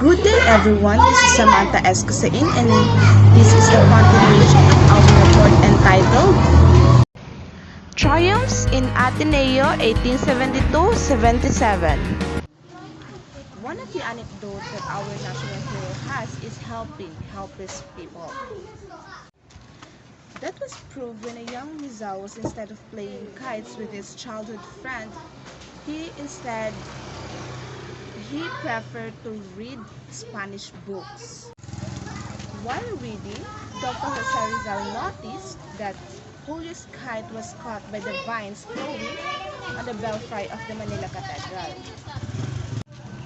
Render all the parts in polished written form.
Good day everyone, this is Samantha S. Kusain and this is the continuation of our report entitled Triumphs in Ateneo 1872-77. One of the anecdotes that our national hero has is helping helpless people. That was proved when a young Rizal was, instead of playing kites with his childhood friend, he preferred to read Spanish books. While reading, Dr. Jose Rizal noticed that Julio's kite was caught by the vines growing on the belfry of the Manila Cathedral.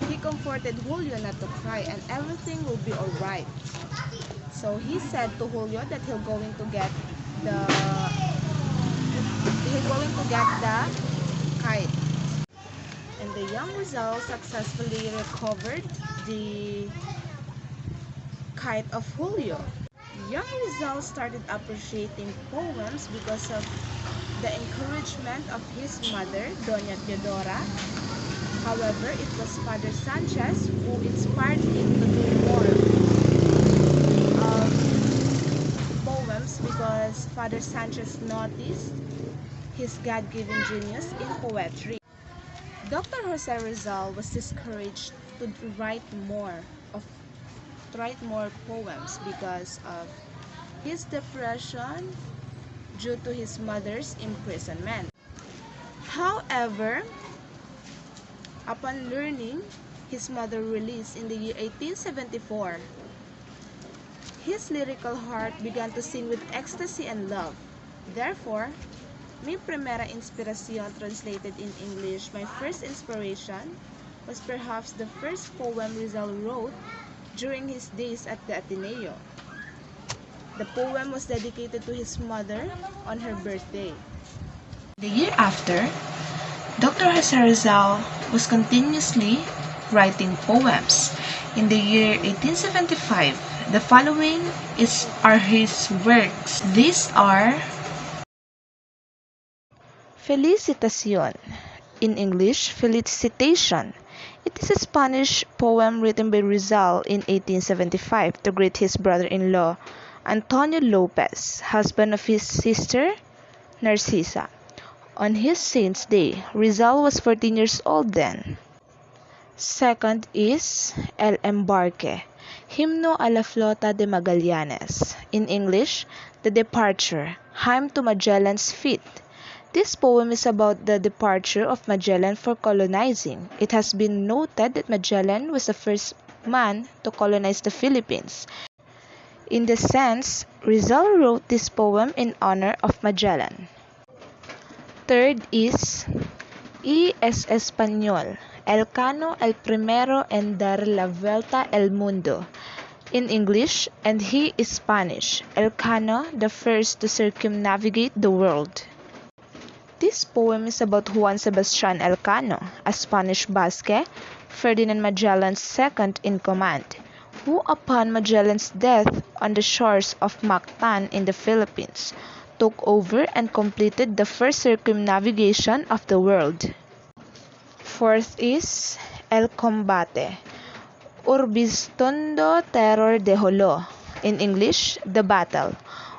He comforted Julio not to cry and everything will be alright. So he said to Julio that he's going to get the kite. And the young Rizal successfully recovered the kite of Julio. Young Rizal started appreciating poems because of the encouragement of his mother, Doña Teodora. However, it was Father Sanchez who inspired him to do more poems because Father Sanchez noticed his God-given genius in poetry. Dr. Jose Rizal was discouraged to write more poems because of his depression due to his mother's imprisonment. However, upon learning his mother released in the year 1874, his lyrical heart began to sing with ecstasy and love. Therefore, Mi Primera Inspiración, translated in English, my first inspiration, was perhaps the first poem Rizal wrote during his days at the Ateneo. The poem was dedicated to his mother on her birthday. The year after, Dr. Jose Rizal was continuously writing poems. In the year 1875, the following are his works. These are Felicitación, in English, Felicitation. It is a Spanish poem written by Rizal in 1875 to greet his brother-in-law, Antonio Lopez, husband of his sister, Narcisa. On his saint's day, Rizal was 14 years old then. Second is El Embarque, Himno a la Flota de Magallanes. In English, The Departure, Hymn to Magellan's Feet. This poem is about the departure of Magellan for colonizing. It has been noted that Magellan was the first man to colonize the Philippines. In the sense, Rizal wrote this poem in honor of Magellan. Third is Y es Español, Elcano el primero en dar la vuelta al mundo. In English, and he is Spanish, Elcano, the first to circumnavigate the world. This poem is about Juan Sebastian Elcano, a Spanish Basque, Ferdinand Magellan's second in command, who upon Magellan's death on the shores of Mactan in the Philippines, took over and completed the first circumnavigation of the world. Fourth is El Combate, Urbistondo Terror de Jolo. In English, The Battle,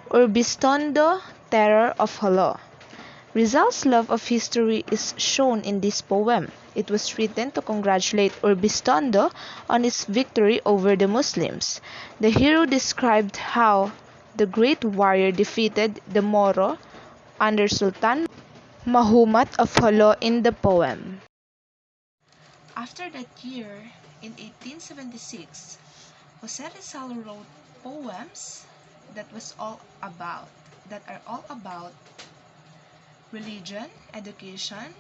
Urbistondo Terror of Jolo. Rizal's love of history is shown in this poem. It was written to congratulate Urbistondo on his victory over the Muslims. The hero described how the great warrior defeated the Moro under Sultan Mahumat of Jolo in the poem. After that year, in 1876, Jose Rizal wrote poems that are all about religion, education,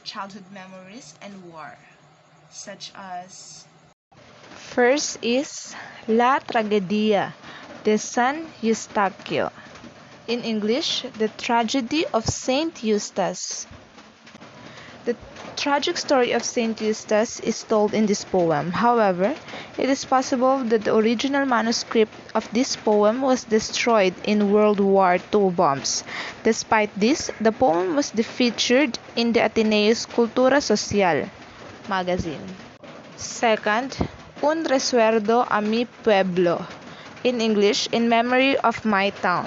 childhood memories, and war, such as first is La Tragedia de San Eustaquio. In English, The Tragedy of Saint Eustace. The tragic story of Saint Eustace is told in this poem. However, it is possible that the original manuscript of this poem was destroyed in World War II bombs. Despite this, the poem was featured in the Ateneo's Cultura Social magazine. Second, Un recuerdo a mi pueblo. In English, in memory of my town.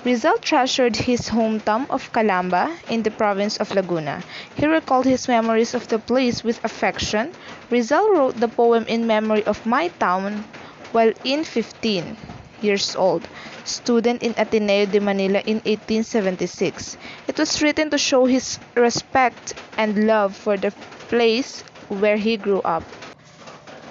Rizal treasured his hometown of Calamba in the province of Laguna. He recalled his memories of the place with affection. Rizal wrote the poem in memory of my town while in 15 years old, student in Ateneo de Manila in 1876. It was written to show his respect and love for the place where he grew up.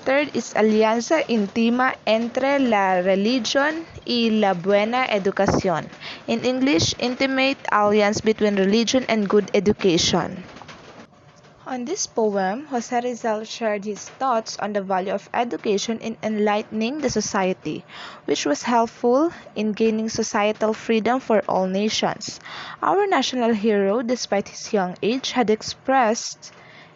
Third is alianza íntima entre la religión y la buena educación. In English, intimate alliance between religion and good education. On this poem, Jose Rizal shared his thoughts on the value of education in enlightening the society, which was helpful in gaining societal freedom for all nations. Our national hero, despite his young age, had expressed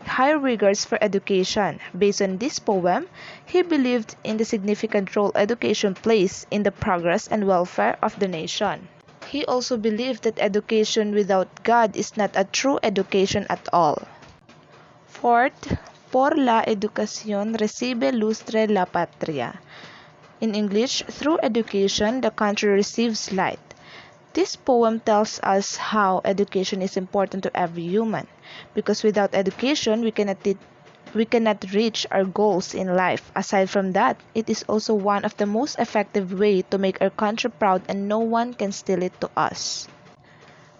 high regards for education. Based on this poem, he believed in the significant role education plays in the progress and welfare of the nation. He also believed that education without God is not a true education at all. Fourth, por la educación recibe lustre la patria. In English, through education, the country receives light. This poem tells us how education is important to every human, because without education, we cannot reach our goals in life. Aside from that, it is also one of the most effective way to make our country proud and no one can steal it to us.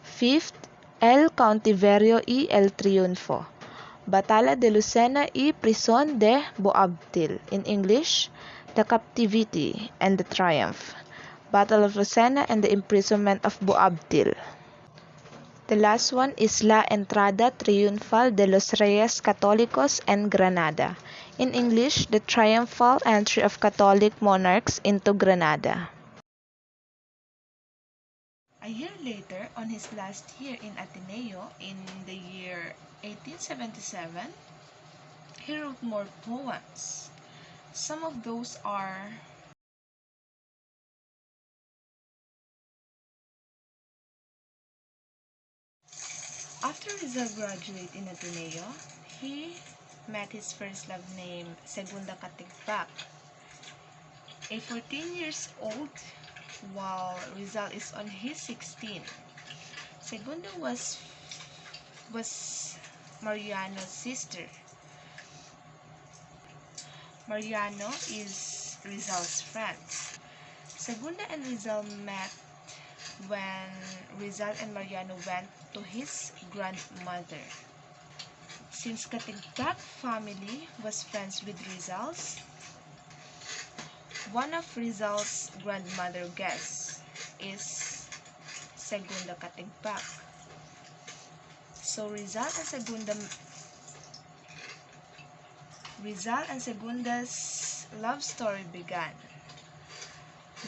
Fifth, el cautiverio y el triunfo. Batalla de Lucena y Prisión de Boabdil. In English, the captivity and the triumph. Battle of Lucena and the imprisonment of Boabdil. The last one is La Entrada Triunfal de los Reyes Católicos en Granada. In English, the triumphal entry of Catholic monarchs into Granada. A year later, on his last year in Ateneo in the year 1877, he wrote more poems. Some of those are after Rizal graduated in Ateneo, he met his first love named Segunda Katigbak, a 14 years old, while Rizal is on his 16. Segunda was Mariano's sister. Mariano is Rizal's friend. Segunda and Rizal met when Rizal and Mariano went to his grandmother. Since Katigbak family was friends with Rizal's, one of Rizal's grandmother guests is Segunda Katigbak. So Rizal and Segunda's love story began.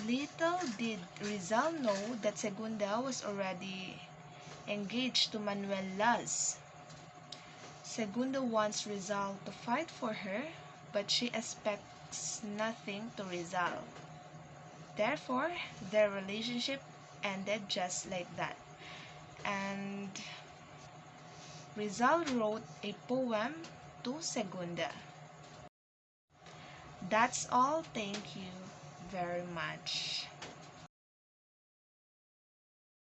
Little did Rizal know that Segunda was already engaged to Manuel Laz. Segunda wants Rizal to fight for her, but she expects nothing to Rizal. Therefore, their relationship ended just like that. And Rizal wrote a poem to Segunda. That's all. Thank you very much.